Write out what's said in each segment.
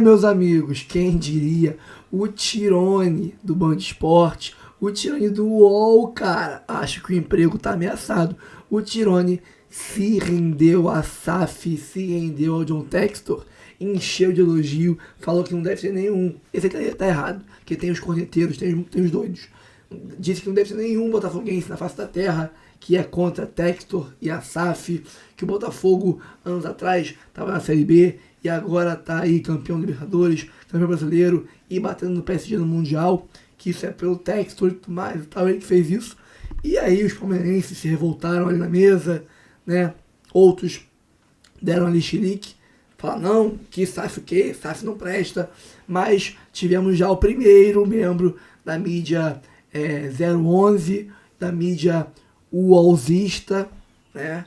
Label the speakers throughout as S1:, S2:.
S1: Meus amigos, quem diria? O Tirone do Band Esporte, o Tirone do UOL, cara. Acho que o emprego tá ameaçado. O Tirone se rendeu a SAF, se rendeu ao John Textor, encheu de elogio, falou que não deve ser nenhum. Esse aí tá errado, que tem os corneteiros, tem os doidos. Disse que não deve ser nenhum botafoguense na face da terra que é contra Textor e a SAF, que o Botafogo, anos atrás, estava na Série B e agora está aí campeão Libertadores, campeão brasileiro e batendo no PSG no Mundial, que isso é pelo Textor e tudo mais, e tal, ele que fez isso. E aí os palmeirenses se revoltaram ali na mesa, né? Outros deram ali chilique, falaram, não, que SAF o quê? SAF não presta. Mas tivemos já o primeiro membro da mídia 011, da mídia UOLzista, né?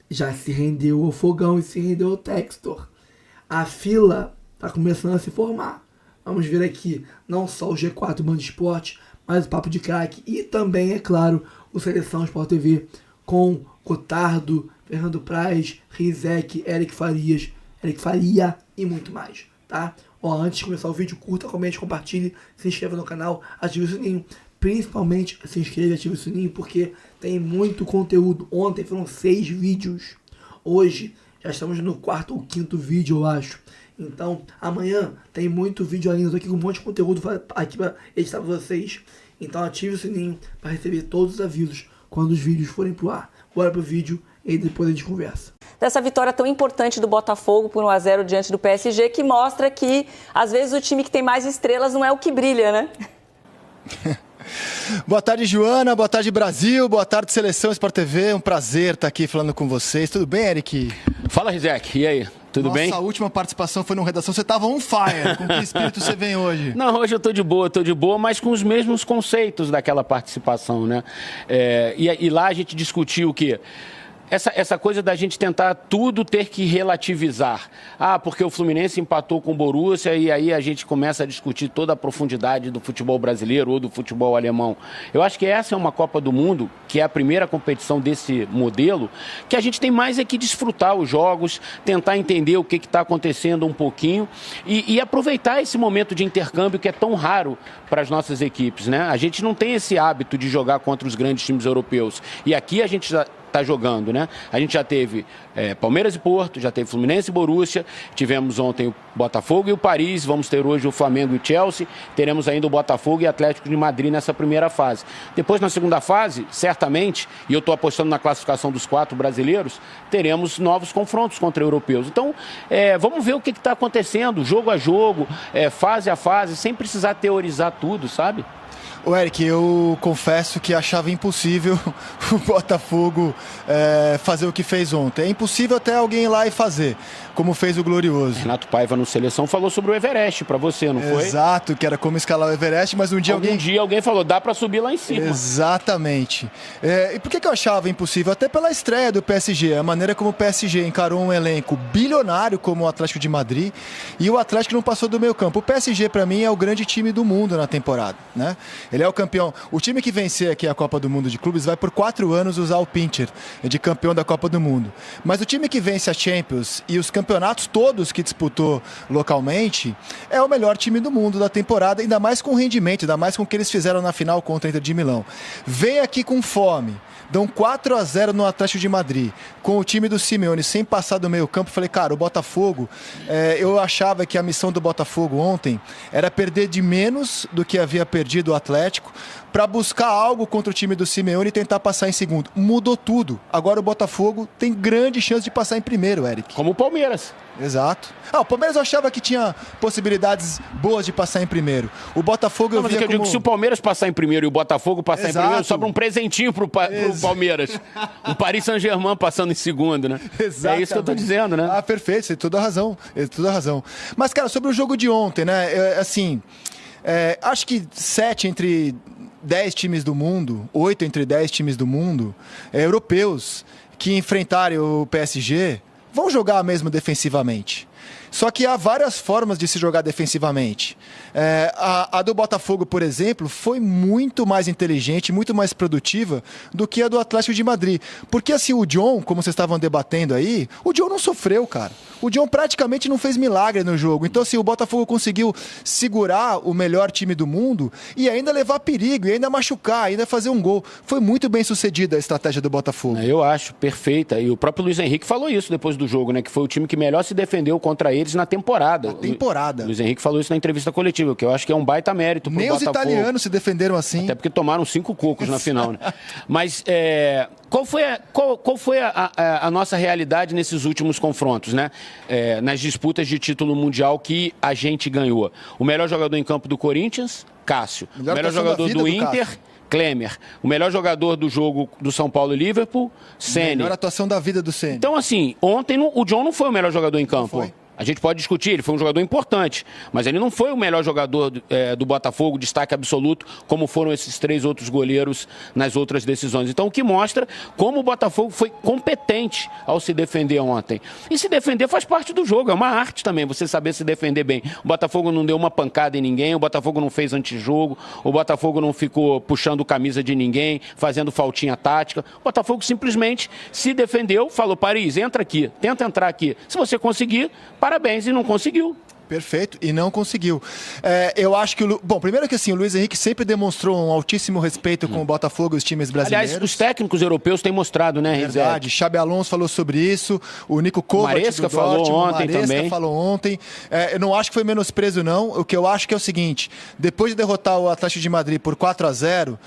S1: Já se rendeu ao fogão e se rendeu ao Textor. A fila está começando a se formar. Vamos ver aqui não só o G4 Band Esporte, mas o Papo de Craque e também, é claro, o Seleção Sport TV com Cotardo, Fernando Praz, Rizek, Eric Faria e muito mais, tá? Antes de começar o vídeo, curta, comente, compartilhe, se inscreva no canal, ative o sininho. Principalmente se inscreva e ative o sininho, porque tem muito conteúdo. Ontem foram 6 vídeos. Hoje já estamos no 4º ou 5º vídeo, eu acho. Então, amanhã tem muito vídeo ainda aqui com um monte de conteúdo aqui para editar para vocês. Então ative o sininho para receber todos os avisos quando os vídeos forem pro ar. Bora pro vídeo e depois a gente conversa.
S2: Dessa vitória tão importante do Botafogo por 1-0 diante do PSG, que mostra que, às vezes, o time que tem mais estrelas não é o que brilha, né?
S3: Boa tarde, Joana. Boa tarde, Brasil. Boa tarde, Seleção Sport TV. Um prazer estar aqui falando com vocês. Tudo bem, Eric?
S4: Fala, Rizek. E aí? Tudo bem?
S3: Nossa, a última participação foi no Redação. Você estava on fire. Com que espírito você vem hoje?
S4: Não, hoje eu tô de boa, mas com os mesmos conceitos daquela participação, né? E lá a gente discutiu o quê? Essa coisa da gente tentar tudo ter que relativizar. Porque o Fluminense empatou com o Borussia e aí a gente começa a discutir toda a profundidade do futebol brasileiro ou do futebol alemão. Eu acho que essa é uma Copa do Mundo, que é a primeira competição desse modelo, que a gente tem mais é que desfrutar os jogos, tentar entender o que está acontecendo um pouquinho e aproveitar esse momento de intercâmbio que é tão raro para as nossas equipes, né? A gente não tem esse hábito de jogar contra os grandes times europeus. E aqui a gente já está jogando, né? A gente já teve Palmeiras e Porto, já teve Fluminense e Borussia, tivemos ontem o Botafogo e o Paris, vamos ter hoje o Flamengo e o Chelsea, teremos ainda o Botafogo e Atlético de Madrid nessa primeira fase. Depois, na segunda fase, certamente, e eu estou apostando na classificação dos 4 brasileiros, teremos novos confrontos contra europeus. Então, vamos ver o que está acontecendo, jogo a jogo, fase a fase, sem precisar teorizar tudo, sabe?
S3: Ô, Eric, eu confesso que achava impossível o Botafogo fazer o que fez ontem. É impossível até alguém ir lá e fazer, como fez o Glorioso.
S4: Renato Paiva no Seleção falou sobre o Everest para você, não foi?
S3: Exato, que era como escalar o Everest, mas um dia
S4: alguém falou, dá para subir lá em cima.
S3: Exatamente. E por que eu achava impossível? Até pela estreia do PSG, a maneira como o PSG encarou um elenco bilionário como o Atlético de Madrid e o Atlético não passou do meio campo. O PSG, para mim, é o grande time do mundo na temporada, né? Ele é o campeão. O time que vencer aqui a Copa do Mundo de Clubes vai por 4 anos usar o Pincher de campeão da Copa do Mundo. Mas o time que vence a Champions e os campeonatos todos que disputou localmente é o melhor time do mundo da temporada, ainda mais com rendimento, ainda mais com o que eles fizeram na final contra a Inter de Milão. Vem aqui com fome. Dão 4-0 no Atlético de Madrid, com o time do Simeone sem passar do meio campo. Falei, cara, o Botafogo, eu achava que a missão do Botafogo ontem era perder de menos do que havia perdido o Atlético, para buscar algo contra o time do Simeone e tentar passar em segundo. Mudou tudo. Agora o Botafogo tem grande chance de passar em primeiro, Eric.
S4: Como o Palmeiras.
S3: Exato. O Palmeiras eu achava que tinha possibilidades boas de passar em primeiro. O Botafogo eu via
S4: digo que se o Palmeiras passar em primeiro e o Botafogo passar em primeiro, sobra um presentinho pro Palmeiras. O Paris Saint-Germain passando em segundo, né?
S3: Exatamente.
S4: É isso que eu tô dizendo, né?
S3: Perfeito, você tem toda a razão. Toda a razão. Mas, cara, sobre o jogo de ontem, né? Acho que 7 entre 10 times do mundo, 8 entre 10 times do mundo, europeus, que enfrentarem o PSG, vão jogar mesmo defensivamente. Só que há várias formas de se jogar defensivamente. A do Botafogo, por exemplo, foi muito mais inteligente, muito mais produtiva do que a do Atlético de Madrid. Porque assim, o John, como vocês estavam debatendo aí, o John não sofreu, cara. O John praticamente não fez milagre no jogo. Então, assim, o Botafogo conseguiu segurar o melhor time do mundo e ainda levar perigo, e ainda machucar, ainda fazer um gol. Foi muito bem sucedida a estratégia do Botafogo.
S4: Eu acho, perfeita. E o próprio Luiz Henrique falou isso depois do jogo, né? Que foi o time que melhor se defendeu contra eles na temporada. O Luiz Henrique falou isso na entrevista coletiva, que eu acho que é um baita mérito pro Botafogo.
S3: Nem os italianos se defenderam assim.
S4: Até porque tomaram 5 cocos na final, né? Mas qual foi a nossa realidade nesses últimos confrontos, né? Nas disputas de título mundial que a gente ganhou. O melhor jogador em campo do Corinthians, Cássio. O melhor jogador do Inter, Klemer. O melhor jogador do jogo do São Paulo e Liverpool, Ceni.
S3: Melhor atuação da vida do Ceni.
S4: Então, assim, ontem o John não foi o melhor jogador em campo.
S3: Foi.
S4: A gente pode discutir, ele foi um jogador importante, mas ele não foi o melhor jogador do Botafogo, destaque absoluto, como foram esses 3 outros goleiros nas outras decisões. Então, o que mostra como o Botafogo foi competente ao se defender ontem. E se defender faz parte do jogo, é uma arte também, você saber se defender bem. O Botafogo não deu uma pancada em ninguém, o Botafogo não fez antijogo, o Botafogo não ficou puxando camisa de ninguém, fazendo faltinha tática. O Botafogo simplesmente se defendeu, falou, Paris, entra aqui, tenta entrar aqui. Se você conseguir, parabéns, e não conseguiu.
S3: Perfeito, e não conseguiu. Eu acho que primeiro que assim, o Luiz Henrique sempre demonstrou um altíssimo respeito com o Botafogo e os times brasileiros.
S4: Aliás, os técnicos europeus têm mostrado, né, Rizek?
S3: Verdade, Xabi Alonso falou sobre isso, o Nico Kovac
S4: Maresca falou ontem também.
S3: Falou ontem. Eu não acho que foi menosprezo, não. O que eu acho que é o seguinte, depois de derrotar o Atlético de Madrid por 4-0,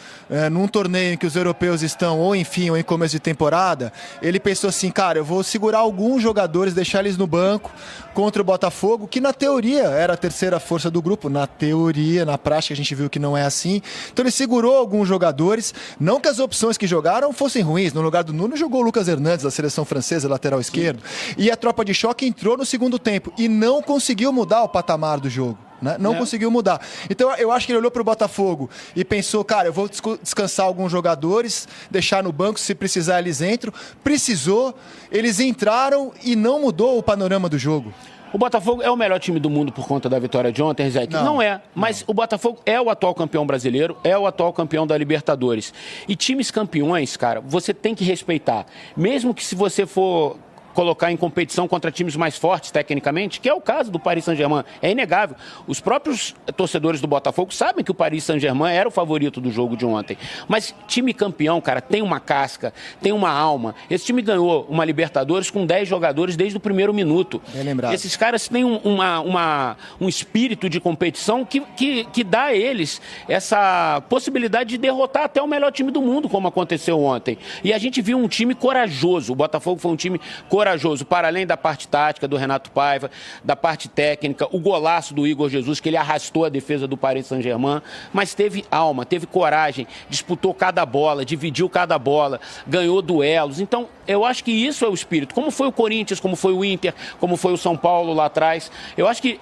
S3: num torneio em que os europeus estão ou em fim ou em começo de temporada, ele pensou assim, cara, eu vou segurar alguns jogadores, deixar eles no banco contra o Botafogo, que na teoria era a terceira força do grupo, na teoria, na prática a gente viu que não é assim. Então ele segurou alguns jogadores, não que as opções que jogaram fossem ruins. No lugar do Nuno jogou o Lucas Hernandes, da seleção francesa, lateral esquerdo. E a tropa de choque entrou no segundo tempo e não conseguiu mudar o patamar do jogo. Né? Não conseguiu mudar. Então eu acho que ele olhou para o Botafogo e pensou, cara, eu vou descansar alguns jogadores, deixar no banco, se precisar eles entram. Precisou, eles entraram e não mudou o panorama do jogo.
S4: O Botafogo é o melhor time do mundo por conta da vitória de ontem, Rizek? Não é, mas o Botafogo é o atual campeão brasileiro, é o atual campeão da Libertadores. E times campeões, cara, você tem que respeitar. Mesmo que se você for colocar em competição contra times mais fortes tecnicamente, que é o caso do Paris Saint-Germain, é inegável. Os próprios torcedores do Botafogo sabem que o Paris Saint-Germain era o favorito do jogo de ontem. Mas time campeão, cara, tem uma casca, tem uma alma. Esse time ganhou uma Libertadores com 10 jogadores desde o primeiro minuto.
S3: Bem lembrado.
S4: Esses caras têm um espírito de competição que dá a eles essa possibilidade de derrotar até o melhor time do mundo, como aconteceu ontem. E a gente viu um time corajoso. O Botafogo foi um time corajoso, para além da parte tática do Renato Paiva, da parte técnica, o golaço do Igor Jesus, que ele arrastou a defesa do Paris Saint-Germain, mas teve alma, teve coragem, disputou cada bola, dividiu cada bola, ganhou duelos. Então, eu acho que isso é o espírito. Como foi o Corinthians, como foi o Inter, como foi o São Paulo lá atrás. Eu acho que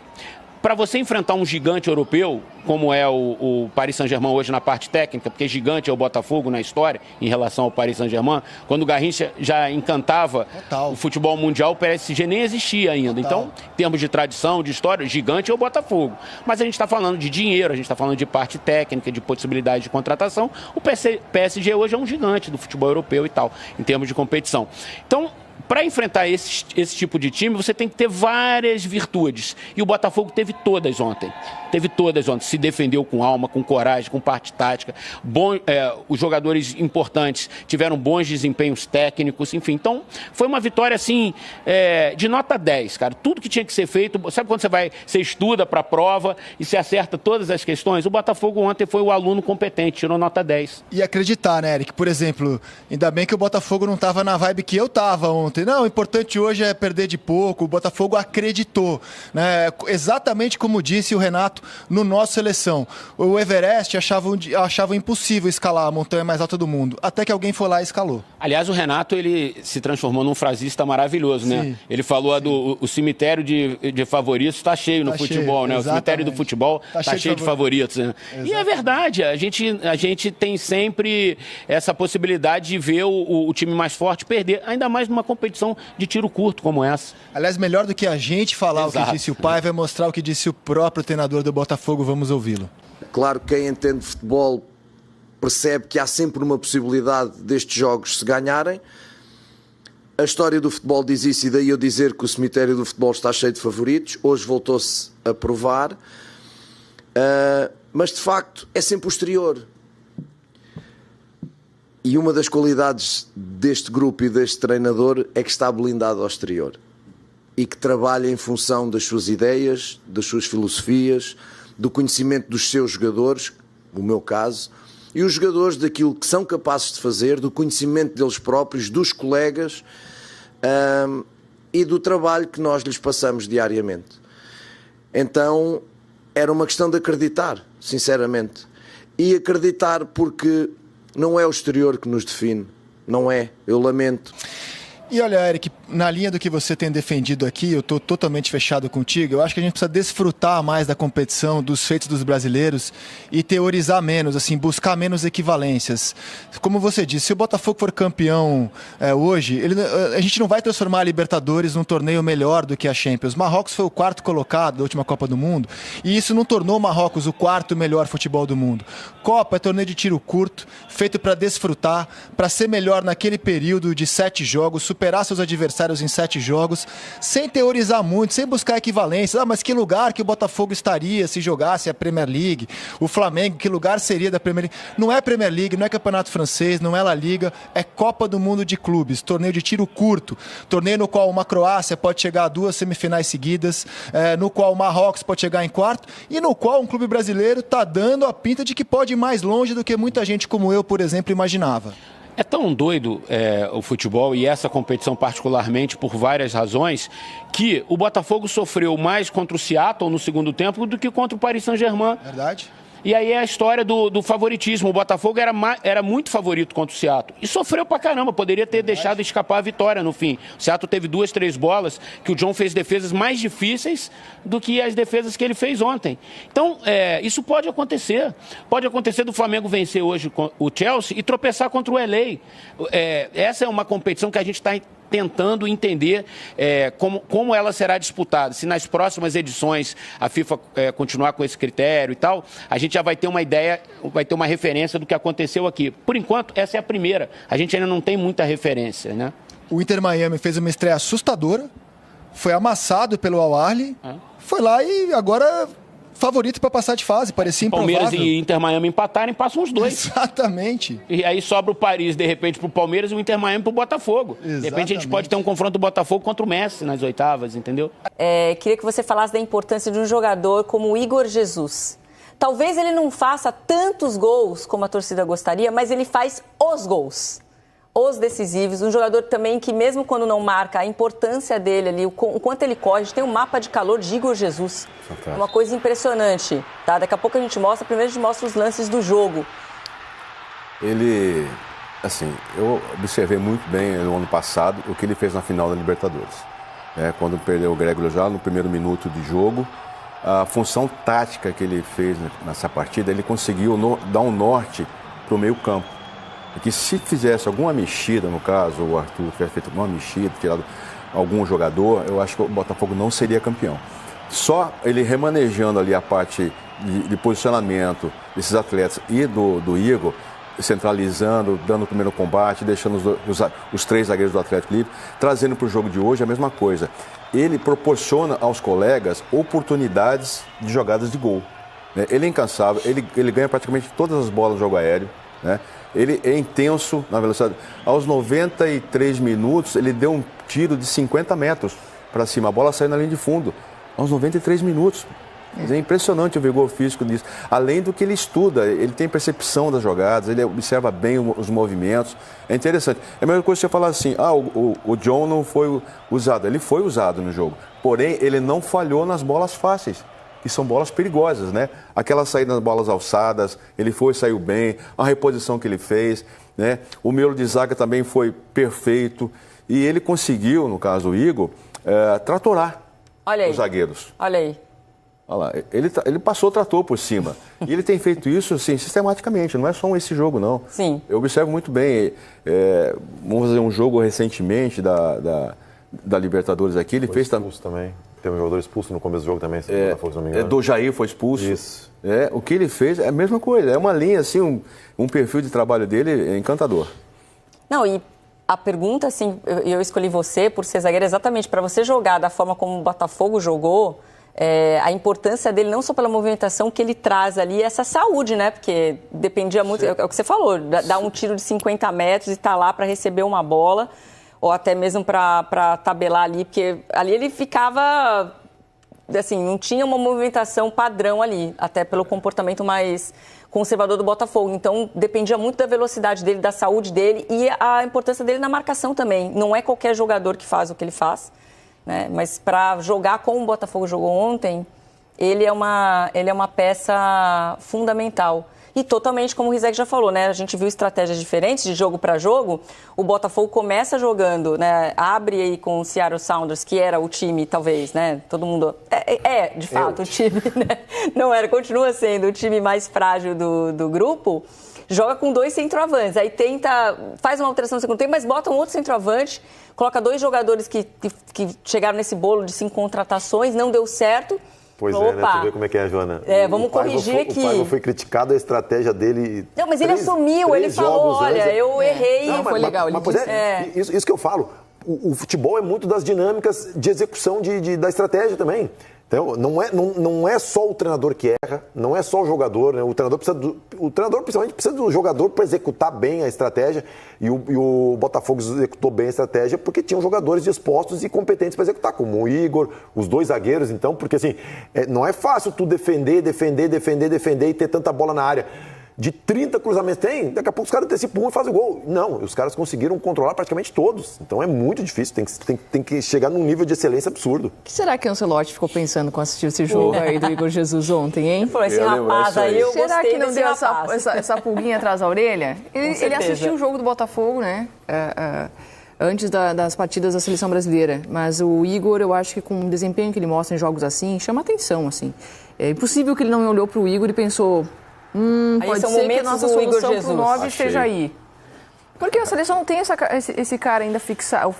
S4: para você enfrentar um gigante europeu, como é o Paris Saint-Germain hoje na parte técnica, porque gigante é o Botafogo na história em relação ao Paris Saint-Germain, quando o Garrincha já encantava o futebol mundial, o PSG nem existia ainda. Então, em termos de tradição, de história, gigante é o Botafogo. Mas a gente está falando de dinheiro, a gente está falando de parte técnica, de possibilidade de contratação. O PSG hoje é um gigante do futebol europeu e tal, em termos de competição. Então, para enfrentar esse tipo de time, você tem que ter várias virtudes. E o Botafogo teve todas ontem. Se defendeu com alma, com coragem, com parte tática. Os jogadores importantes tiveram bons desempenhos técnicos, enfim. Então, foi uma vitória, assim, de nota 10, cara. Tudo que tinha que ser feito. Sabe quando você estuda para a prova e você acerta todas as questões? O Botafogo ontem foi o aluno competente, tirou nota 10.
S3: E acreditar, né, Eric? Por exemplo, ainda bem que o Botafogo não estava na vibe que eu estava ontem. Não, o importante hoje é perder de pouco. O Botafogo acreditou, né? Exatamente como disse o Renato no nosso seleção. O Everest achava impossível escalar a montanha mais alta do mundo, até que alguém foi lá e escalou.
S4: Aliás, o Renato, ele se transformou num frasista maravilhoso, né? Sim. Ele falou o cemitério de favoritos está cheio no futebol, né? Exatamente. O cemitério do futebol está cheio de favoritos, né? E é verdade, a gente tem sempre essa possibilidade de ver o time mais forte perder, ainda mais numa competição competição de tiro curto como essa.
S3: Aliás, melhor do que a gente falar
S4: Exato.
S3: o que disse o pai, vai mostrar o que disse o próprio treinador do Botafogo. Vamos ouvi-lo.
S5: Claro que quem entende de futebol percebe que há sempre uma possibilidade destes jogos se ganharem. A história do futebol diz isso, e daí eu dizer que o cemitério do futebol está cheio de favoritos. Hoje voltou-se a provar. Mas, de facto, é sempre o exterior. E uma das qualidades deste grupo e deste treinador é que está blindado ao exterior. E que trabalha em função das suas ideias, das suas filosofias, do conhecimento dos seus jogadores, no meu caso, e os jogadores daquilo que são capazes de fazer, do conhecimento deles próprios, dos colegas e do trabalho que nós lhes passamos diariamente. Então, era uma questão de acreditar, sinceramente. E acreditar porque não é o exterior que nos define, não é, eu lamento.
S3: E olha, Eric, na linha do que você tem defendido aqui, eu estou totalmente fechado contigo. Eu acho que a gente precisa desfrutar mais da competição, dos feitos dos brasileiros e teorizar menos, assim, buscar menos equivalências. Como você disse, se o Botafogo for campeão hoje, a gente não vai transformar a Libertadores num torneio melhor do que a Champions. Marrocos foi o 4º colocado da última Copa do Mundo e isso não tornou o Marrocos o 4º melhor futebol do mundo. Copa é torneio de tiro curto, feito para desfrutar, para ser melhor naquele período de 7 jogos, superar seus adversários em 7 jogos, sem teorizar muito, sem buscar equivalências. Mas que lugar que o Botafogo estaria se jogasse a Premier League? O Flamengo, que lugar seria da Premier League? Não é Premier League, não é Campeonato Francês, não é La Liga, é Copa do Mundo de Clubes, torneio de tiro curto, torneio no qual uma Croácia pode chegar a 2 semifinais seguidas, no qual o Marrocos pode chegar em 4º e no qual um clube brasileiro está dando a pinta de que pode ir mais longe do que muita gente como eu, por exemplo, imaginava.
S4: É tão doido o futebol e essa competição particularmente por várias razões que o Botafogo sofreu mais contra o Seattle no segundo tempo do que contra o Paris Saint-Germain.
S3: Verdade.
S4: E aí é a história do favoritismo. O Botafogo era muito favorito contra o Seattle. E sofreu pra caramba. Poderia ter deixado escapar a vitória no fim. O Seattle teve 2, 3 bolas que o John fez defesas mais difíceis do que as defesas que ele fez ontem. Então, isso pode acontecer. Pode acontecer do Flamengo vencer hoje o Chelsea e tropeçar contra o LA. Essa é uma competição que a gente está tentando entender como ela será disputada. Se nas próximas edições a FIFA continuar com esse critério e tal, a gente já vai ter uma ideia, vai ter uma referência do que aconteceu aqui. Por enquanto, essa é a primeira. A gente ainda não tem muita referência, né?
S3: O Inter Miami fez uma estreia assustadora, foi amassado pelo Al Ahly, foi lá e agora favorito para passar de fase, parecia improvável.
S4: Palmeiras e Inter Miami empatarem, passam os dois.
S3: Exatamente.
S4: E aí sobra o Paris, de repente, pro Palmeiras e o Inter Miami pro Botafogo.
S3: Exatamente.
S4: De repente a gente pode ter um confronto do Botafogo contra o Messi nas oitavas, entendeu?
S2: Queria que você falasse da importância de um jogador como o Igor Jesus. Talvez ele não faça tantos gols como a torcida gostaria, mas ele faz os gols. Os decisivos, um jogador também que mesmo quando não marca, a importância dele ali, o quanto ele corre, a gente tem um mapa de calor de Igor Jesus. Fantástico. Uma coisa impressionante, tá? Daqui a pouco a gente mostra, primeiro a gente mostra os lances do jogo.
S6: Ele, assim, eu observei muito bem no ano passado o que ele fez na final da Libertadores. Quando perdeu o Grêmio já no primeiro minuto de jogo, a função tática que ele fez nessa partida, ele conseguiu dar um norte para o meio campo. Que se fizesse alguma mexida, no caso, o Arthur tivesse feito alguma mexida, tirado algum jogador, eu acho que o Botafogo não seria campeão. Só ele remanejando ali a parte de posicionamento desses atletas e do Igor, centralizando, dando o primeiro combate, deixando os 3 zagueiros do Atlético livre, trazendo para o jogo de hoje a mesma coisa. Ele proporciona aos colegas oportunidades de jogadas de gol. Ele é incansável, ele ganha praticamente todas as bolas no jogo aéreo, né? Ele é intenso na velocidade. Aos 93 minutos, ele deu um tiro de 50 metros para cima. A bola saiu na linha de fundo. Aos 93 minutos. É impressionante o vigor físico disso. Além do que ele estuda, ele tem percepção das jogadas, ele observa bem os movimentos. É interessante. É a mesma coisa que você falar assim, o John não foi usado. Ele foi usado no jogo. Porém, ele não falhou nas bolas fáceis, que são bolas perigosas, né? Aquela saída nas bolas alçadas, ele saiu bem, a reposição que ele fez, né? O miolo de zaga também foi perfeito e ele conseguiu, no caso o Igor, tratorar os zagueiros.
S2: Olha aí.
S6: Olha lá, ele passou o trator por cima. E ele tem feito isso assim, sistematicamente, não é só esse jogo, não.
S2: Sim.
S6: Eu observo muito bem. Vamos fazer um jogo recentemente da Libertadores aqui. Ele fez
S7: expulso também. Tem um jogador expulso no começo do jogo também, se não me engano.
S6: Do Jair foi expulso.
S7: Isso.
S6: O que ele fez é a mesma coisa. É uma linha, assim, um perfil de trabalho dele é encantador.
S2: Não, e a pergunta, assim, eu escolhi você por ser zagueiro exatamente para você jogar da forma como o Botafogo jogou. A importância dele não só pela movimentação que ele traz ali, essa saúde, né? Porque dependia muito, é o que você falou, dar um tiro de 50 metros e estar lá para receber uma bola, ou até mesmo para tabelar ali, porque ali ele ficava, assim, não tinha uma movimentação padrão ali, até pelo comportamento mais conservador do Botafogo. Então, dependia muito da velocidade dele, da saúde dele e a importância dele na marcação também. Não é qualquer jogador que faz o que ele faz. Né? Mas para jogar como o Botafogo jogou ontem, ele é uma peça fundamental. E totalmente, como o Rizek já falou, né? A gente viu estratégias diferentes de jogo para jogo. O Botafogo começa jogando, né? Abre aí com o Seattle Sounders, que era o time, talvez, né? Todo mundo... de fato, o time, né? Não era, continua sendo o time mais frágil do grupo. Joga com 2 centroavantes, aí faz uma alteração no segundo tempo, mas bota um outro centroavante, coloca 2 jogadores que chegaram nesse bolo de 5 contratações, não deu certo.
S7: Pois
S2: Opa.
S7: né? Tu vê como é que é, Joana.
S2: Vamos corrigir aqui.
S7: O Paiva foi criticado a estratégia dele.
S2: Não, mas ele assumiu, ele falou, olha, eu errei, não, foi legal.
S7: Isso que eu falo. O futebol é muito das dinâmicas de execução da estratégia também. Então, não é só o treinador que erra, não é só o jogador, né? O treinador principalmente precisa do jogador para executar bem a estratégia e o Botafogo executou bem a estratégia porque tinham jogadores dispostos e competentes para executar, como o Igor, os 2 zagueiros, então, porque assim, não é fácil tu defender e ter tanta bola na área. De 30 cruzamentos daqui a pouco os caras antecipam e fazem o gol. Não, os caras conseguiram controlar praticamente todos. Então é muito difícil, tem que chegar num nível de excelência absurdo.
S8: O que será que o Ancelotti ficou pensando quando assistiu esse jogo aí do Igor Jesus ontem, hein?
S2: Pô, esse rapaz aí, eu
S8: será
S2: gostei
S8: que não deu essa pulguinha atrás da orelha? Ele assistiu o jogo do Botafogo, né? Antes das partidas da Seleção Brasileira. Mas o Igor, eu acho que com o desempenho que ele mostra em jogos assim, chama atenção, assim. É impossível que ele não olhou para o Igor e pensou... pode ser que a nossa solução para o 9 esteja aí. Porque a seleção não tem esse cara ainda fixado,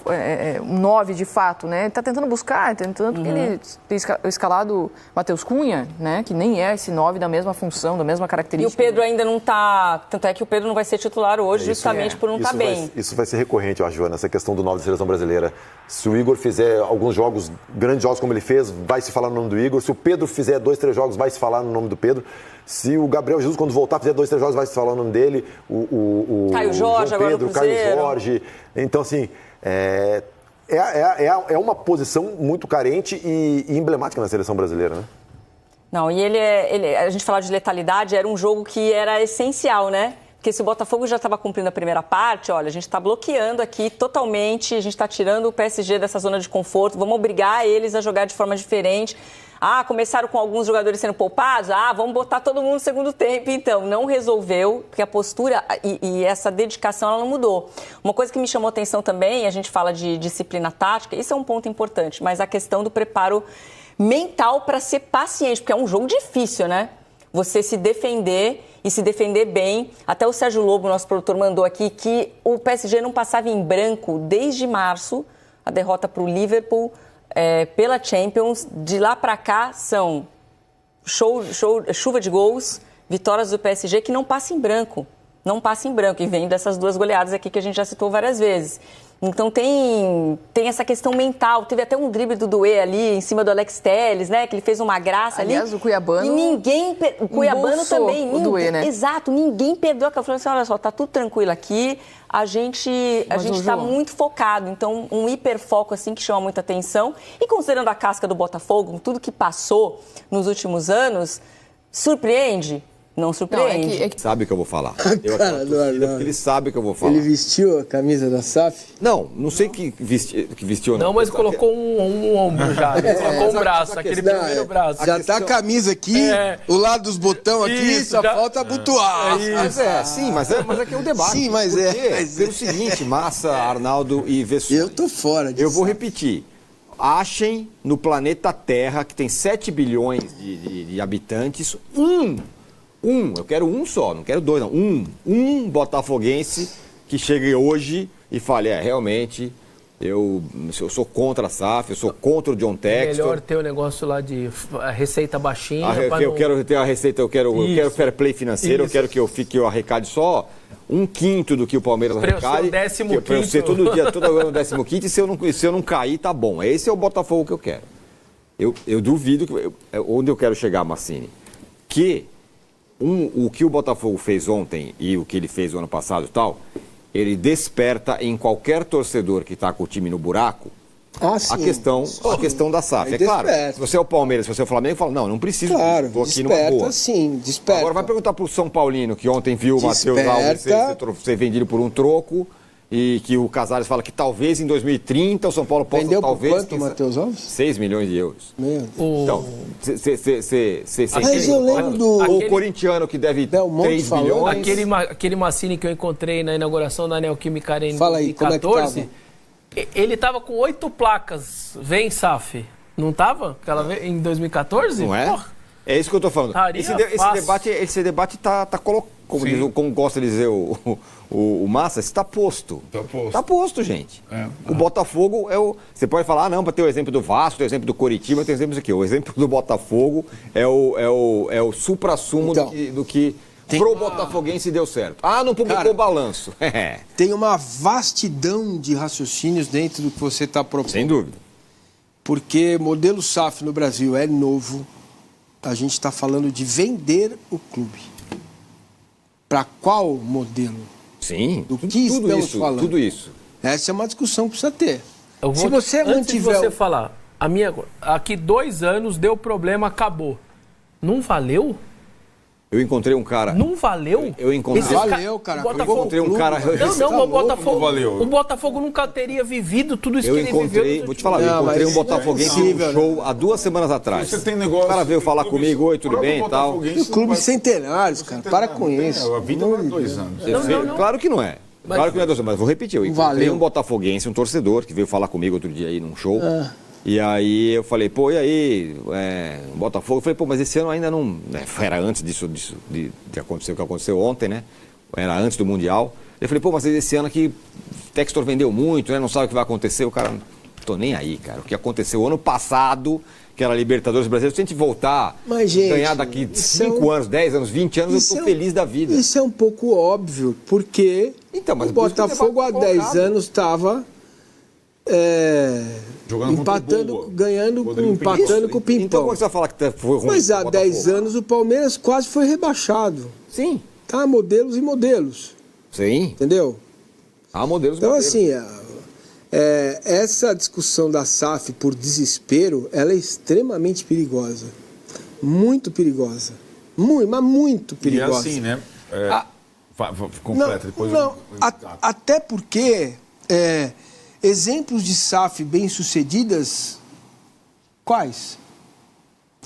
S8: um 9 de fato, né? Ele está tentando buscar, tanto que ele tem escalado Matheus Cunha, né? Que nem é esse 9 da mesma função, da mesma característica.
S2: E o Pedro ainda não está... Tanto é que o Pedro não vai ser titular hoje, justamente por não estar bem.
S7: Isso vai ser recorrente, eu acho, Joana, essa questão do 9 da seleção brasileira. Se o Igor fizer alguns jogos, grandes jogos como ele fez, vai se falar no nome do Igor. Se o Pedro fizer 2, 3 jogos, vai se falar no nome do Pedro. Se o Gabriel Jesus, quando voltar, fizer 2, 3 jogos, vai se falar o nome dele. O
S2: Caio Jorge,
S7: João Pedro,
S2: agora no Cruzeiro.
S7: Caio Jorge. Então, assim, é uma posição muito carente e emblemática na seleção brasileira, né?
S2: Não, e a gente falar de letalidade, era um jogo que era essencial, né? Porque se o Botafogo já estava cumprindo a primeira parte, olha, a gente está bloqueando aqui totalmente, a gente está tirando o PSG dessa zona de conforto, vamos obrigar eles a jogar de forma diferente. Começaram com alguns jogadores sendo poupados, vamos botar todo mundo no segundo tempo. Então, não resolveu, porque a postura e essa dedicação, ela não mudou. Uma coisa que me chamou a atenção também, a gente fala de disciplina tática, isso é um ponto importante, mas a questão do preparo mental para ser paciente, porque é um jogo difícil, né? Você se defender e se defender bem. Até o Sérgio Lobo, nosso produtor, mandou aqui que o PSG não passava em branco desde março, a derrota para o Liverpool pela Champions. De lá para cá são chuva de gols, vitórias do PSG que não passa em branco. Não passa em branco e vem dessas 2 goleadas aqui que a gente já citou várias vezes. Então tem essa questão mental. Teve até um drible do Doué ali em cima do Alex Telles, né? Que ele fez uma graça ali.
S8: Aliás, o Cuiabano...
S2: E o Cuiabano também.
S8: O Doué, né?
S2: Exato, ninguém perdoa. Eu falei assim, olha só, tá tudo tranquilo aqui. A gente está muito focado. Então, um hiperfoco assim que chama muita atenção. E considerando a casca do Botafogo, tudo que passou nos últimos anos, surpreende? Não surpreende.
S9: Ele sabe o que eu vou falar. Ele sabe o que eu vou falar.
S1: Ele vestiu a camisa da SAF?
S9: Não sei que vestiu.
S10: Não, mas colocou um ombro já. Ele colocou um braço, aquele primeiro braço.
S1: Já tá a camisa aqui, o lado dos botões aqui, só falta abotoar.
S9: Mas é que é um debate.
S1: Sim, mas
S9: pelo seguinte, Massa, Arnaldo e Vessu.
S1: Eu tô fora disso.
S9: Eu vou repetir. achem no planeta Terra, que tem 7 bilhões de habitantes, eu quero um só, não quero dois, não. Um botafoguense que chegue hoje e fale, realmente, eu sou contra a SAF, eu sou contra o John Textor.
S10: É melhor ter o negócio lá de receita baixinha.
S9: Eu quero ter a receita, eu quero fair play financeiro, eu quero que eu arrecade só 1/5 do que o Palmeiras arrecade. Para eu ser todo ano 15º, e se eu não cair, tá bom. Esse é o Botafogo que eu quero. Eu duvido, onde eu quero chegar, Massini, que o que o Botafogo fez ontem e o que ele fez o ano passado e tal, ele desperta em qualquer torcedor que está com o time no buraco a questão da SAF. É claro, se você é o Palmeiras, se você é o Flamengo, fala, não preciso, estou aqui numa boa.
S11: Sim, desperta.
S9: Agora vai perguntar para o São Paulino, que ontem viu o Matheus Alves ser vendido por um troco, e que o Casares fala que talvez em 2030 o São Paulo possa
S11: vendeu
S9: talvez...
S11: Vendeu por quanto, Matheus Alves?
S9: 6 milhões de euros.
S11: Meu Deus.
S9: Então,
S11: mas eu lembro do...
S9: O corintiano que deve 3 milhões...
S10: Aquele Massini que eu encontrei na inauguração da Neoquímica Arena em
S11: 2014,
S10: ele estava com 8 placas. Vem, SAF. Não estava? Em 2014?
S9: Não é? Porra. É isso que eu estou falando. Esse debate tá colocado. Como gosta de dizer o Massa, está posto. Está posto, gente. O Botafogo é o... Você pode falar, não, para ter o exemplo do Vasco, ter o exemplo do Coritiba, ter o exemplo aqui. O exemplo do Botafogo é o supra-sumo do que pro botafoguense deu certo. Não publicou o balanço.
S11: Tem uma vastidão de raciocínios dentro do que você está propondo.
S9: Sem dúvida.
S11: Porque modelo SAF no Brasil é novo. A gente está falando de vender o clube. Para qual modelo?
S9: Sim,
S11: do que estamos falando?
S9: Tudo isso.
S11: Essa é uma discussão que precisa ter.
S10: Se você mantiver... Antes de você falar, aqui 2 anos deu problema, acabou. Não valeu?
S9: Eu encontrei um cara...
S10: Não valeu?
S9: Eu encontrei...
S11: Valeu, cara.
S9: Eu encontrei um cara...
S10: O Botafogo nunca teria vivido tudo isso que ele viveu.
S9: Vou te falar, eu encontrei um botafoguense no show há 2 semanas atrás.
S12: Você tem negócio...
S9: O cara veio falar comigo, oi, tudo bem e tal.
S11: E o clube centenários, cara, para com isso.
S12: A vida não é 2 anos.
S9: Claro que não é. Claro que não é 2 anos, mas vou repetir. Eu encontrei um botafoguense, um torcedor, que veio falar comigo outro dia aí num show. E aí eu falei, e aí, Botafogo? Eu falei, mas esse ano ainda não... Era antes de acontecer o que aconteceu ontem, né? Era antes do Mundial. Eu falei, mas esse ano aqui Textor vendeu muito, né? Não sabe o que vai acontecer. O cara, não tô nem aí, cara. O que aconteceu ano passado, que era Libertadores Brasileiro, se a gente voltar, ganhar daqui 5 anos, 10 anos, 20 anos, eu tô feliz da vida.
S11: Isso é um pouco óbvio, porque o Botafogo há 10 anos estava... empatando, empatando com o Pimpão.
S9: Então como você vai falar que foi ruim?
S11: Mas há 10 anos o Palmeiras quase foi rebaixado.
S9: Sim.
S11: Tá, modelos e modelos.
S9: Sim.
S11: Entendeu?
S9: Há modelos e
S11: modelos. Então, assim, essa discussão da SAF por desespero, ela é extremamente perigosa. Muito perigosa. Mas muito perigosa.
S12: E é assim, né? Completa, depois
S11: até porque... exemplos de SAF bem-sucedidas, quais?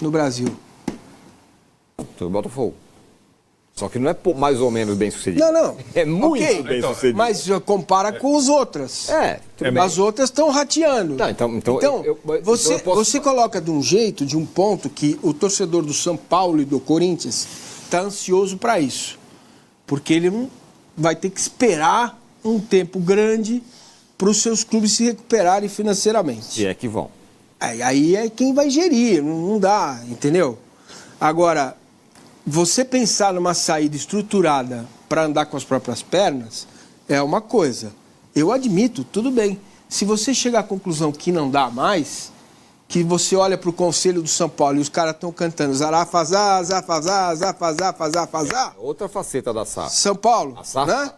S11: No Brasil?
S9: O Botafogo. Só que não é mais ou menos bem-sucedido.
S11: Não.
S9: É muito bem-sucedido.
S11: Mas compara com as outras. As outras estão rateando. Você coloca de um jeito, de um ponto, que o torcedor do São Paulo e do Corinthians está ansioso para isso. Porque ele não vai ter que esperar um tempo grande para os seus clubes se recuperarem financeiramente.
S9: E é que vão.
S11: Aí é quem vai gerir, não dá, entendeu? Agora, você pensar numa saída estruturada para andar com as próprias pernas é uma coisa. Eu admito, tudo bem. Se você chegar à conclusão que não dá mais, que você olha para o Conselho do São Paulo e os caras estão cantando Zarafazá, Zafazá, Zafazá, Zafazá, Zafazá.
S9: Outra faceta da SAF.
S11: São Paulo,
S9: a SAF,
S11: né?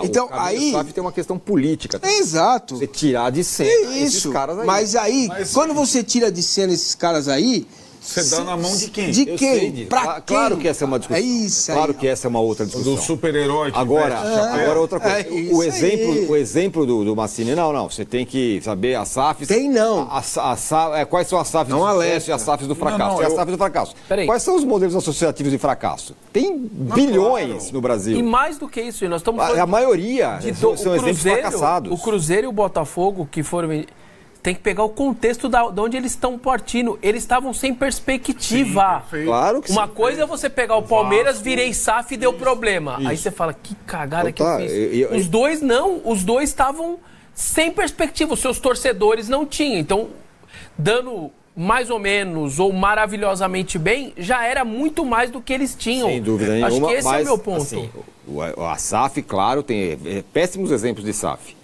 S9: Então, aí... A SAF tem uma questão política também.
S11: Exato.
S9: Você tirar de cena esses caras aí.
S11: Mas quando você tira de cena esses caras aí...
S12: Você dá na mão de quem?
S11: De quem? Pra quem?
S9: Claro que essa é uma discussão.
S11: É isso aí.
S9: Claro que essa é uma outra discussão.
S12: Do super-herói.
S9: Agora outra coisa. O exemplo do Massini, não. Você tem que saber a SAF...
S11: Tem não.
S9: Quais são as SAFs do sucesso e as SAFs do fracasso? Tem as SAFs do fracasso. Quais são os modelos associativos de fracasso? Tem bilhões no Brasil.
S10: E mais do que isso, nós estamos falando...
S9: A maioria são exemplos fracassados.
S10: O Cruzeiro e o Botafogo, que foram... tem que pegar o contexto de onde eles estão partindo. Eles estavam sem perspectiva.
S9: Sim, claro que
S10: Uma coisa é você pegar o Palmeiras, virei SAF e deu problema. Aí você fala, que cagada que eu fiz. Os dois não, os dois estavam sem perspectiva. Os seus torcedores não tinham. Então, dando mais ou menos ou maravilhosamente bem, já era muito mais do que eles tinham.
S9: Sem dúvida nenhuma.
S10: Acho que esse
S9: mas,
S10: é o meu ponto.
S9: Assim, a SAF, claro, tem péssimos exemplos de SAF.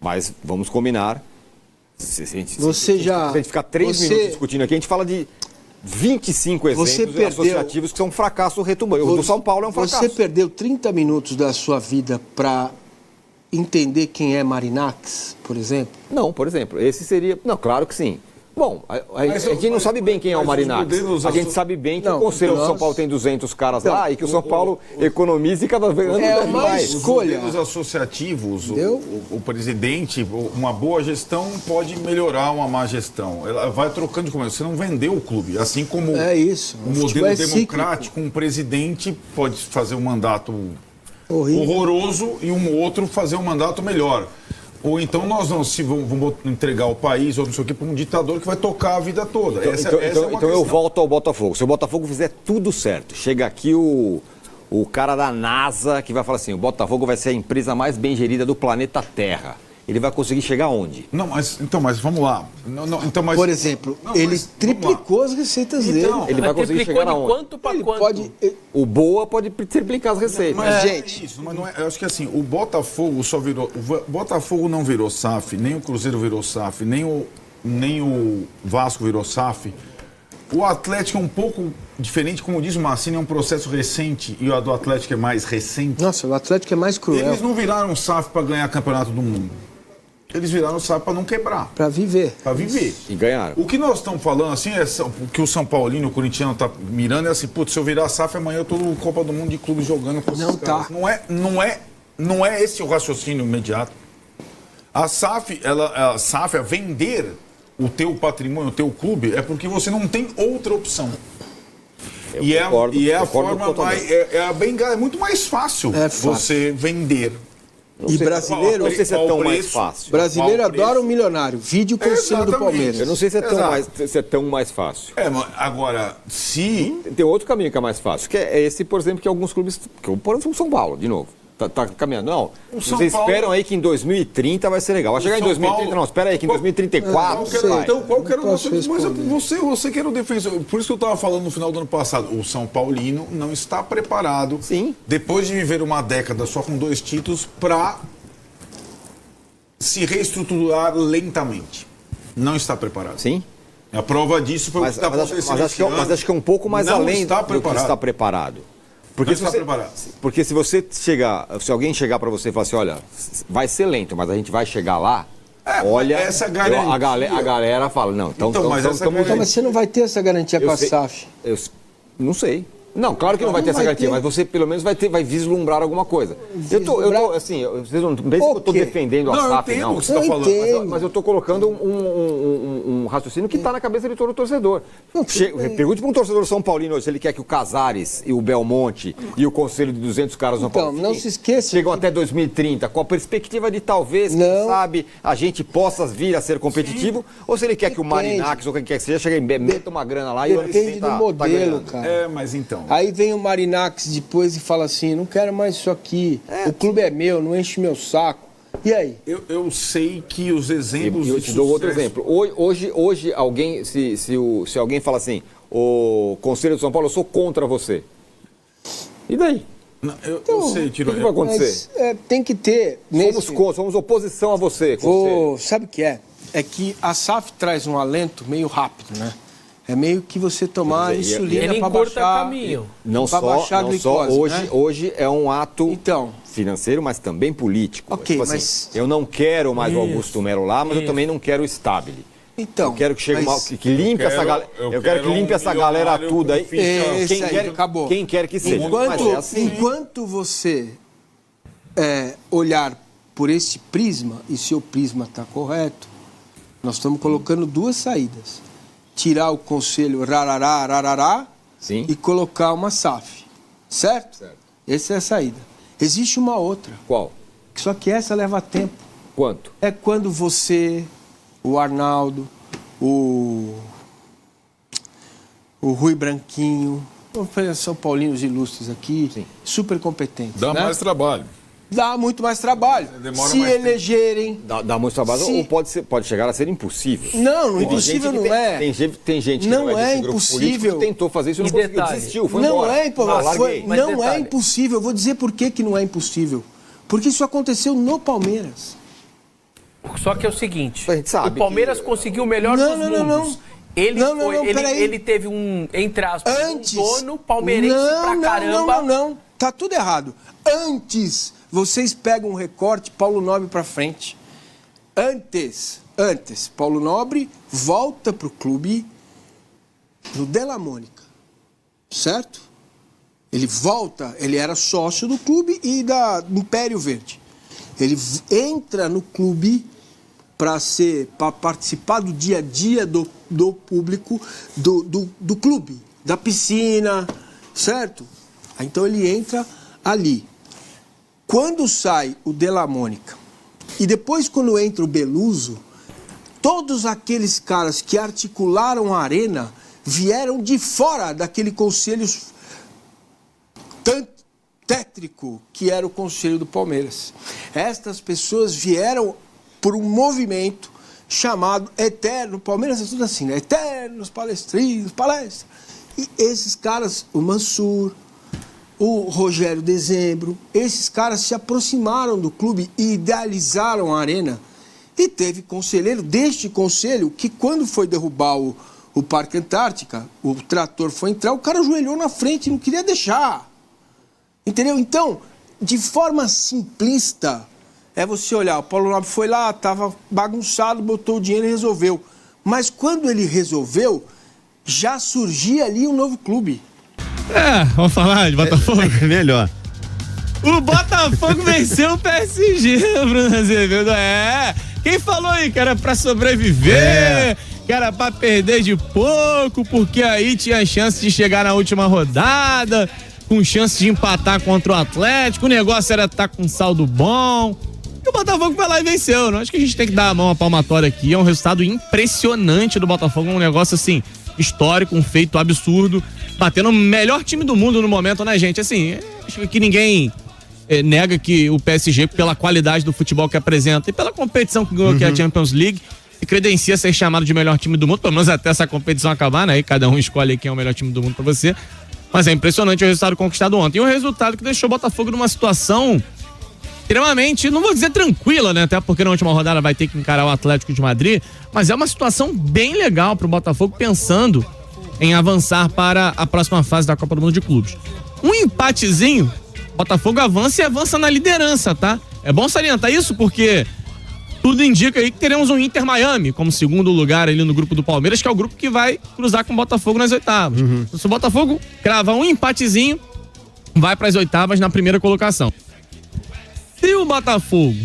S9: Mas vamos combinar. Se a gente ficar 3 minutos discutindo aqui, a gente fala de 25 exemplos associativos que são um fracasso retumbante. O do São Paulo é um fracasso.
S11: Você perdeu 30 minutos da sua vida para entender quem é Marinakis, por exemplo?
S9: Não, por exemplo. Esse seria... Não, claro que sim. Bom, a gente não sabe bem quem é o Marinakis. A gente sabe bem que o Conselho de São Paulo tem 200 caras lá e que o São Paulo economiza e cada vez mais.
S12: Escolha. Os associativos, o presidente, uma boa gestão pode melhorar uma má gestão. Ela vai trocando de comando. Você não vendeu o clube. Assim como um modelo democrático, um presidente pode fazer um mandato horroroso e um outro fazer um mandato melhor. Ou então nós vamos entregar o país ou não sei o que para um ditador que vai tocar a vida toda.
S9: Então eu volto ao Botafogo. Se o Botafogo fizer tudo certo, chega aqui o cara da NASA que vai falar assim, o Botafogo vai ser a empresa mais bem gerida do planeta Terra. Ele vai conseguir chegar onde?
S12: Não, mas vamos lá.
S11: Por exemplo, ele triplicou as receitas dele.
S9: Ele vai conseguir chegar aonde?
S10: Quanto para quanto?
S9: O Boa pode triplicar as receitas.
S12: Mas gente, isso, mas não é, eu acho que assim, o Botafogo só virou, o Botafogo não virou SAF, nem o Cruzeiro virou SAF, nem o Vasco virou SAF. O Atlético é um pouco diferente, como diz o Massini, é um processo recente e o do Atlético é mais recente.
S11: Nossa, o Atlético é mais cruel.
S12: Eles não viraram SAF para ganhar campeonato do mundo. Eles viraram SAF para não quebrar.
S11: Para viver.
S12: Para viver.
S9: E ganharam.
S12: O que nós estamos falando, assim, é que o São Paulino, o corintiano tá mirando, é assim, putz, se eu virar SAF, amanhã eu tô no Copa do Mundo de clube jogando com esses caras. Não é esse o raciocínio imediato. A SAF, a vender o teu patrimônio, o teu clube, é porque você não tem outra opção. É muito mais fácil você vender.
S11: E brasileiro,
S9: não sei se é tão mais fácil.
S11: Brasileiro adora um milionário. Vídeo conselho do Palmeiras.
S9: Eu não sei se é tão mais fácil.
S12: Agora, se...
S9: Tem outro caminho que é mais fácil, que é esse, por exemplo, que alguns clubes... Por exemplo, o São Paulo, de novo. Tá caminhando. Não, vocês esperam aí que em 2030 vai ser legal. Vai chegar em 2030, não, espera aí que em 2034
S12: Então, qual que era o nosso... Mas você que era o defensor. Por isso que eu estava falando no final do ano passado. O São Paulino não está preparado, depois de viver uma década só com 2 títulos, para se reestruturar lentamente. Não está preparado.
S9: Sim.
S12: A prova disso foi o que está acontecendo.
S9: Mas acho que é um pouco mais além do que está preparado. Porque se você chegar, se alguém chegar para você e falar assim, olha, vai ser lento, mas a gente vai chegar lá, olha, a galera fala, não, então
S11: mas você não vai ter essa garantia com a SAF?
S9: Eu não sei. Não, claro que não vai ter essa garantia, mas você pelo menos vai vislumbrar alguma coisa. Eu tô assim, vocês não pensem que eu estou defendendo a SAF, não.
S12: O que você está falando.
S9: Mas eu estou colocando um raciocínio que está na cabeça de todo torcedor. Pergunte para um torcedor São Paulino se ele quer que o Casares e o Belmonte e o Conselho de 200 caras no Paulo
S11: não se esqueça.
S9: Chegam até 2030 com a perspectiva de talvez, quem sabe, a gente possa vir a ser competitivo, ou se ele quer que o Marinakis ou quem quer que seja, chegue e meta uma grana lá e o ano que vem
S11: do modelo, cara.
S12: Mas então.
S11: Aí vem o Marinakis depois e fala assim, não quero mais isso aqui, o clube é meu, não enche meu saco. E aí?
S12: Eu sei que os exemplos...
S9: Eu te dou outro exemplo. Hoje alguém, se alguém fala assim, o Conselho de São Paulo, eu sou contra você. E daí?
S12: Não, eu sei, Tiro.
S9: O que vai acontecer?
S11: Tem que ter...
S9: Somos oposição a você,
S11: Conselho. Sabe o que é? É que a SAF traz um alento meio rápido, né? É meio que você tomar insulina para baixar
S10: caminho.
S9: Não só hoje é um ato financeiro, mas também político. Tipo assim, mas... Eu não quero mais o Augusto Melo lá, mas eu também não quero o Stabile.
S11: Então,
S9: eu quero que chegue que limpe essa galera. Eu quero que limpe essa galera tudo aí.
S11: Acabou.
S9: Quem quer que seja.
S11: Enquanto você olhar por esse prisma, e seu prisma está correto, nós estamos colocando 2 saídas. Tirar o conselho rarará e colocar uma SAF. Certo? Essa é a saída. Existe uma outra.
S9: Qual?
S11: Só que essa leva tempo.
S9: Quanto?
S11: É quando você o Arnaldo, o Rui Branquinho, São Paulinos ilustres aqui, sim, super competentes.
S12: Dá, né, mais trabalho.
S11: Dá muito mais trabalho.
S12: Demora
S11: se
S12: mais
S11: elegerem...
S9: Tempo. Dá muito trabalho, ou pode chegar a ser impossível.
S11: Não, impossível não é.
S9: Tem gente que
S11: não é impossível.
S9: Que tentou fazer isso e não conseguiu, desistiu, foi
S11: não
S9: embora.
S11: Não é impossível. Eu vou dizer por que não é impossível. Porque isso aconteceu no Palmeiras.
S10: Só que é o seguinte, o Palmeiras conseguiu o melhor dos mundos. Ele teve um, entre aspas, um dono palmeirense pra caramba.
S11: Não. Tá tudo errado. Antes, vocês pegam um recorte, Paulo Nobre pra frente. Antes, Paulo Nobre volta pro clube no Della Mônica. Certo? Ele volta, ele era sócio do clube e da Império Verde. Ele entra no clube para participar do dia a dia do público, do clube, da piscina, certo? Então ele entra ali. Quando sai o Della Mônica e depois quando entra o Beluso, todos aqueles caras que articularam a arena vieram de fora daquele conselho tétrico que era o conselho do Palmeiras. Estas pessoas vieram por um movimento chamado Eterno. Palmeiras é tudo assim, né? Eternos, palestrinos, palestra. E esses caras, o Mansur, o Rogério Dezembro, esses caras se aproximaram do clube e idealizaram a arena. E teve conselheiro deste conselho que, quando foi derrubar o Parque Antártica, o trator foi entrar, o cara ajoelhou na frente e não queria deixar. Entendeu? Então, de forma simplista, é você olhar, o Paulo Nobre foi lá, estava bagunçado, botou o dinheiro e resolveu. Mas quando ele resolveu, já surgia ali um novo clube.
S13: Vamos falar de Botafogo? Melhor. O Botafogo venceu o PSG, Bruno Azevedo. Quem falou aí que era pra sobreviver, que era pra perder de pouco, porque aí tinha chance de chegar na última rodada, com chance de empatar contra o Atlético, o negócio era estar com saldo bom. E o Botafogo foi lá e venceu, né? Acho que a gente tem que dar a mão à palmatória aqui, é um resultado impressionante do Botafogo, um negócio assim, histórico, um feito absurdo, batendo o melhor time do mundo no momento, né, gente? Assim, acho que ninguém nega que o PSG, pela qualidade do futebol que apresenta e pela competição que ganhou, que é a Champions League, se credencia ser chamado de melhor time do mundo, pelo menos até essa competição acabar, né? E cada um escolhe quem é o melhor time do mundo pra você. Mas é impressionante o resultado conquistado ontem. E um resultado que deixou o Botafogo numa situação extremamente, não vou dizer tranquila, né? Até porque na última rodada vai ter que encarar o Atlético de Madrid, mas é uma situação bem legal pro Botafogo, pensando em avançar para a próxima fase da Copa do Mundo de Clubes. Um empatezinho, o Botafogo avança e avança na liderança, tá? É bom salientar isso porque tudo indica aí que teremos um Inter Miami como segundo lugar ali no grupo do Palmeiras, que é o grupo que vai cruzar com o Botafogo nas oitavas. Se o Botafogo crava um empatezinho, vai para as oitavas na primeira colocação. Se o Botafogo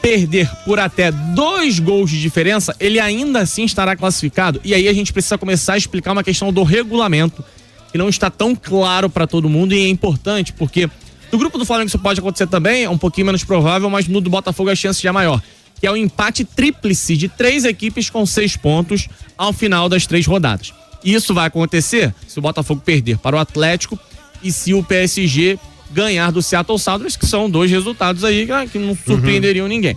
S13: perder por até 2 gols de diferença, ele ainda assim estará classificado. E aí a gente precisa começar a explicar uma questão do regulamento, que não está tão claro para todo mundo, e é importante, porque no grupo do Flamengo isso pode acontecer também, é um pouquinho menos provável, mas no do Botafogo a chance já é maior, que é o empate tríplice de 3 equipes com 6 pontos ao final das 3 rodadas. Isso vai acontecer se o Botafogo perder para o Atlético e se o PSG ganhar do Seattle Sounders, que são 2 resultados aí que não surpreenderiam ninguém.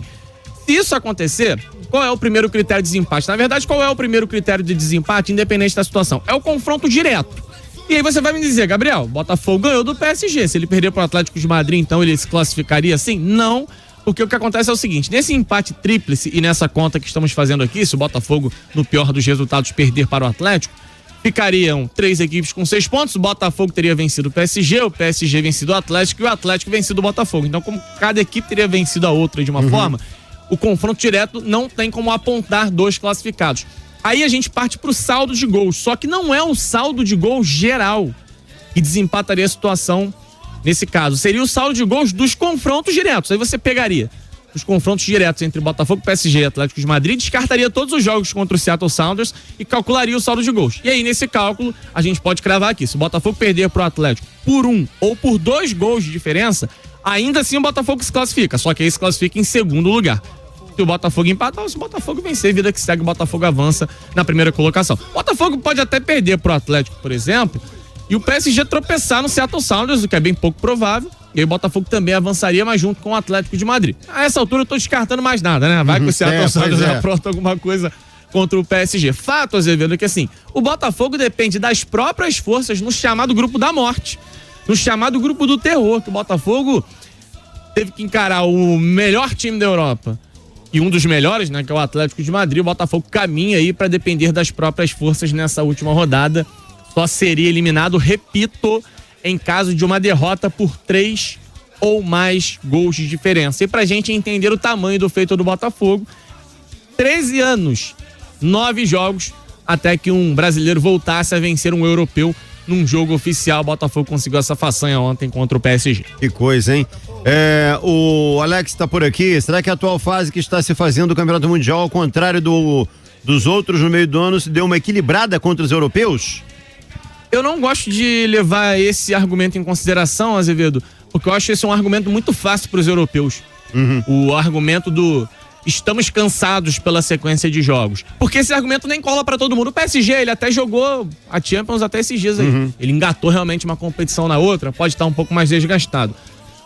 S13: Se isso acontecer, qual é o primeiro critério de desempate? Na verdade, qual é o primeiro critério de desempate, independente da situação? É o confronto direto. E aí você vai me dizer, Gabriel, o Botafogo ganhou do PSG. Se ele perder para o Atlético de Madrid, então ele se classificaria assim? Não, porque o que acontece é o seguinte, nesse empate tríplice e nessa conta que estamos fazendo aqui, se o Botafogo, no pior dos resultados, perder para o Atlético, ficariam 3 equipes com 6 pontos, o Botafogo teria vencido o PSG vencido o Atlético e o Atlético vencido o Botafogo. Então, como cada equipe teria vencido a outra de uma forma, o confronto direto não tem como apontar 2 classificados. Aí a gente parte pro saldo de gols, só que não é o saldo de gols geral que desempataria a situação nesse caso. Seria o saldo de gols dos confrontos diretos. Aí você pegaria os confrontos diretos entre Botafogo, PSG e Atlético de Madrid, descartaria todos os jogos contra o Seattle Sounders e calcularia o saldo de gols. E aí, nesse cálculo, a gente pode cravar aqui. Se o Botafogo perder pro Atlético por 1 ou por 2 gols de diferença, ainda assim o Botafogo se classifica, só que aí se classifica em segundo lugar. Se o Botafogo empatar ou se o Botafogo vencer, vida que segue, o Botafogo avança na primeira colocação. O Botafogo pode até perder pro Atlético, por exemplo, e o PSG tropeçar no Seattle Sounders, o que é bem pouco provável. E aí o Botafogo também avançaria, mas junto com o Atlético de Madrid. A essa altura eu tô descartando mais nada, né? Vai que o Seattle Sounders apronta alguma coisa contra o PSG. Fato, Azevedo, é que assim, o Botafogo depende das próprias forças no chamado grupo da morte, no chamado grupo do terror, que o Botafogo teve que encarar o melhor time da Europa e um dos melhores, né, que é o Atlético de Madrid. O Botafogo caminha aí para depender das próprias forças nessa última rodada. Só seria eliminado, repito, em caso de uma derrota por 3 ou mais gols de diferença. E pra gente entender o tamanho do feito do Botafogo, 13 anos, 9 jogos, até que um brasileiro voltasse a vencer um europeu num jogo oficial. O Botafogo conseguiu essa façanha ontem contra o PSG.
S14: Que coisa, hein? O Alex tá por aqui. Será que a atual fase que está se fazendo do Campeonato Mundial, ao contrário dos outros no meio do ano, se deu uma equilibrada contra os europeus?
S13: Eu não gosto de levar esse argumento em consideração, Azevedo, porque eu acho esse um argumento muito fácil para os europeus. O argumento do estamos cansados pela sequência de jogos. Porque esse argumento nem cola para todo mundo. O PSG, ele até jogou a Champions até esses dias aí. Ele engatou realmente uma competição na outra, pode estar um pouco mais desgastado.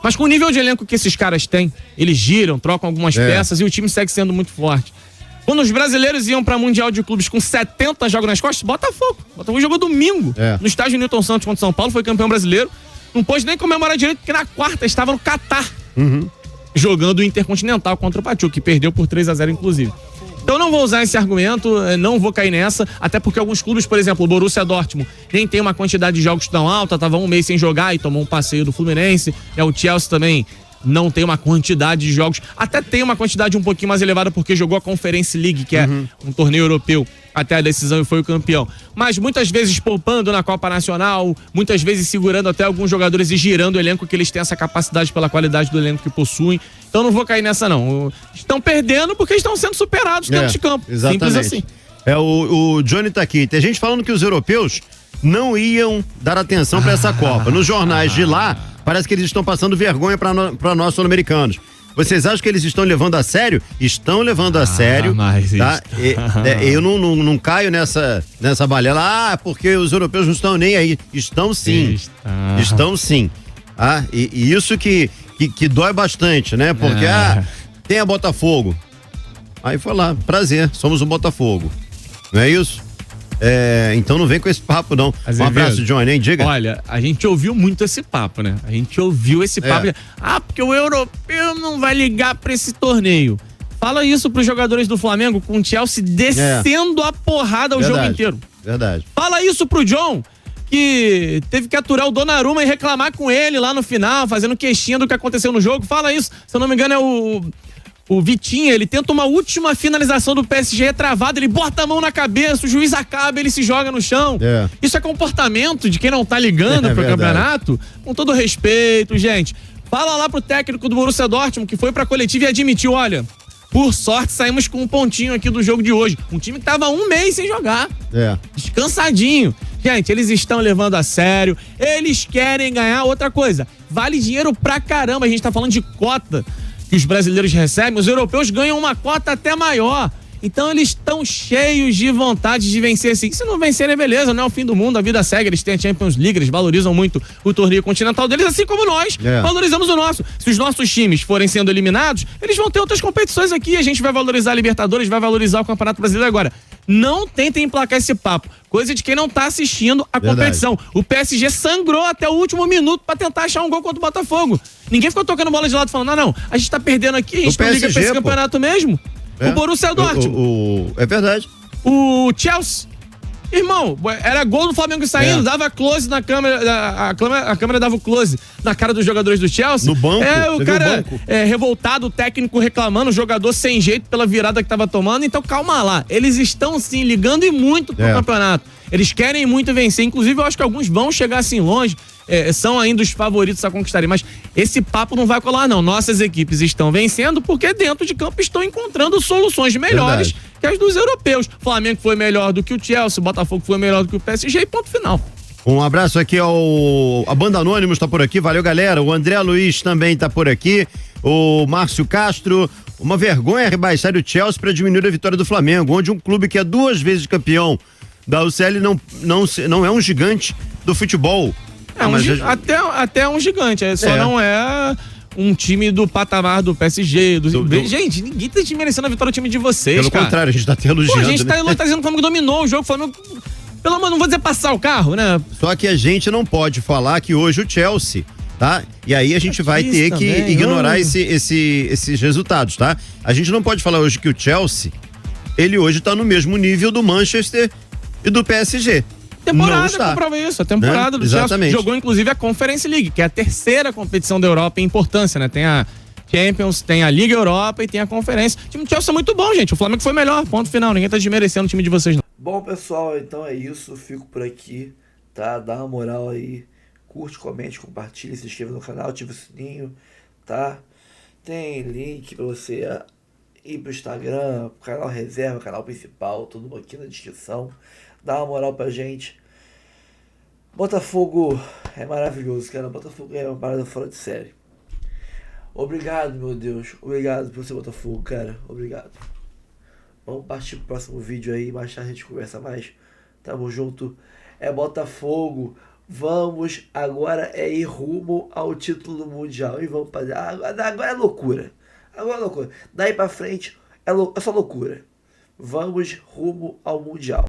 S13: Mas com o nível de elenco que esses caras têm, eles giram, trocam algumas peças e o time segue sendo muito forte. Quando os brasileiros iam pra Mundial de Clubes com 70 jogos nas costas, Botafogo jogou domingo no estádio Newton Santos contra São Paulo, foi campeão brasileiro. Não pôde nem comemorar direito, porque na quarta estava no Catar, jogando o Intercontinental contra o Pachuca, que perdeu por 3-0 inclusive. Então eu não vou usar esse argumento, não vou cair nessa, até porque alguns clubes, por exemplo, o Borussia Dortmund, nem tem uma quantidade de jogos tão alta, tava um mês sem jogar e tomou um passeio do Fluminense. O Chelsea também não tem uma quantidade de jogos, até tem uma quantidade um pouquinho mais elevada porque jogou a Conference League, que é um torneio europeu, até a decisão e foi o campeão. Mas muitas vezes poupando na Copa Nacional, muitas vezes segurando até alguns jogadores e girando o elenco, que eles têm essa capacidade pela qualidade do elenco que possuem. Então não vou cair nessa não. Estão perdendo porque estão sendo superados dentro de campo.
S14: Exatamente. Simples assim. O Johnny tá aqui. Tem gente falando que os europeus não iam dar atenção para essa Copa. Nos jornais de lá, parece que eles estão passando vergonha para nós sul-americanos. Vocês acham que eles estão levando a sério? Estão levando a sério, tá? Eu não caio nessa balela. Porque os europeus não estão nem aí. Estão sim. Estão sim. E isso que dói bastante, né? Porque tem a Botafogo. Aí foi lá, prazer, somos o Botafogo. Não é isso? Então não vem com esse papo, não. Um abraço, Johnny, hein? Diga.
S13: Olha, a gente ouviu muito esse papo, né? A gente ouviu esse papo. Porque o europeu não vai ligar pra esse torneio. Fala isso pros jogadores do Flamengo, com o Chelsea descendo a porrada o jogo inteiro.
S14: Verdade.
S13: Fala isso pro John, que teve que aturar o Donnarumma e reclamar com ele lá no final, fazendo queixinha do que aconteceu no jogo. Fala isso. Se eu não me engano, é o Vitinha, ele tenta uma última finalização do PSG, é travado, ele bota a mão na cabeça, o juiz acaba, ele se joga no chão. Isso é comportamento de quem não tá ligando pro campeonato? Com todo respeito, gente. Fala lá pro técnico do Borussia Dortmund, que foi pra coletiva e admitiu, olha, por sorte saímos com um pontinho aqui do jogo de hoje. Um time que tava um mês sem jogar. Descansadinho. Gente, eles estão levando a sério, eles querem ganhar. Outra coisa, vale dinheiro pra caramba, a gente tá falando de cota que os brasileiros recebem, os europeus ganham uma cota até maior. Então eles estão cheios de vontade de vencer assim. Se não vencerem, beleza, não é o fim do mundo, a vida segue, eles têm a Champions League, eles valorizam muito o torneio continental deles, assim como nós valorizamos o nosso. Se os nossos times forem sendo eliminados, eles vão ter outras competições aqui, a gente vai valorizar a Libertadores, vai valorizar o Campeonato Brasileiro. Agora, não tentem emplacar esse papo, coisa de quem não tá assistindo a competição. O PSG sangrou até o último minuto pra tentar achar um gol contra o Botafogo. Ninguém ficou tocando bola de lado falando, não, a gente tá perdendo aqui, a gente não liga pra esse campeonato mesmo. O Borussia Dortmund.
S14: É verdade.
S13: O Chelsea. Irmão, era gol do Flamengo saindo, dava close na câmera, a câmera dava o close na cara dos jogadores do Chelsea.
S14: No banco.
S13: O cara revoltado, o técnico reclamando, o jogador sem jeito pela virada que tava tomando. Então calma lá, eles estão sim ligando e muito pro campeonato. Eles querem muito vencer, inclusive eu acho que alguns vão chegar assim longe. São ainda os favoritos a conquistarem, mas esse papo não vai colar não. Nossas equipes estão vencendo porque dentro de campo estão encontrando soluções melhores que as dos europeus. O Flamengo foi melhor do que o Chelsea, o Botafogo foi melhor do que o PSG e ponto final.
S14: Um abraço aqui a Banda Anônimos tá por aqui, valeu galera. O André Luiz também tá por aqui, o Márcio Castro, uma vergonha rebaixar o Chelsea para diminuir a vitória do Flamengo, onde um clube que é 2 vezes campeão da UCL não é um gigante do futebol.
S13: Até um gigante, só não é um time do patamar do PSG. Gente, ninguém tá desmerecendo a vitória do time de vocês,
S14: Pelo contrário, a gente tá até elogiando.
S13: A gente tá dizendo que o Flamengo dominou o jogo, o Flamengo... Pelo amor, não vou dizer passar o carro, né?
S14: Só que a gente não pode falar que hoje o Chelsea, tá? E aí a gente vai ter que ignorar esses resultados, tá? A gente não pode falar hoje que o Chelsea, ele hoje tá no mesmo nível do Manchester e do PSG.
S13: Temporada comprova isso, a temporada do
S14: Exatamente.
S13: Chelsea jogou inclusive a Conference League, que é a terceira competição da Europa em importância, né? Tem a Champions, tem a Liga Europa e tem a Conferência. O time do Chelsea é muito bom, gente. O Flamengo foi melhor, ponto final. Ninguém tá desmerecendo o time de vocês, não.
S1: Bom, pessoal, então é isso. Fico por aqui, tá? Dá uma moral aí. Curte, comente, compartilhe, se inscreva no canal, ativa o sininho, tá? Tem link pra você ir pro Instagram, pro canal reserva, canal principal, tudo aqui na descrição. Dá uma moral pra gente. Botafogo é maravilhoso, cara. Botafogo é uma parada fora de série. Obrigado, meu Deus. Obrigado por ser Botafogo, cara. Obrigado. Vamos partir pro próximo vídeo aí. Mais tarde a gente conversa mais. Tamo junto. É Botafogo. Vamos agora ir rumo ao título mundial. E vamos fazer. Agora é loucura. Agora é loucura. Daí pra frente é só loucura. Vamos rumo ao mundial.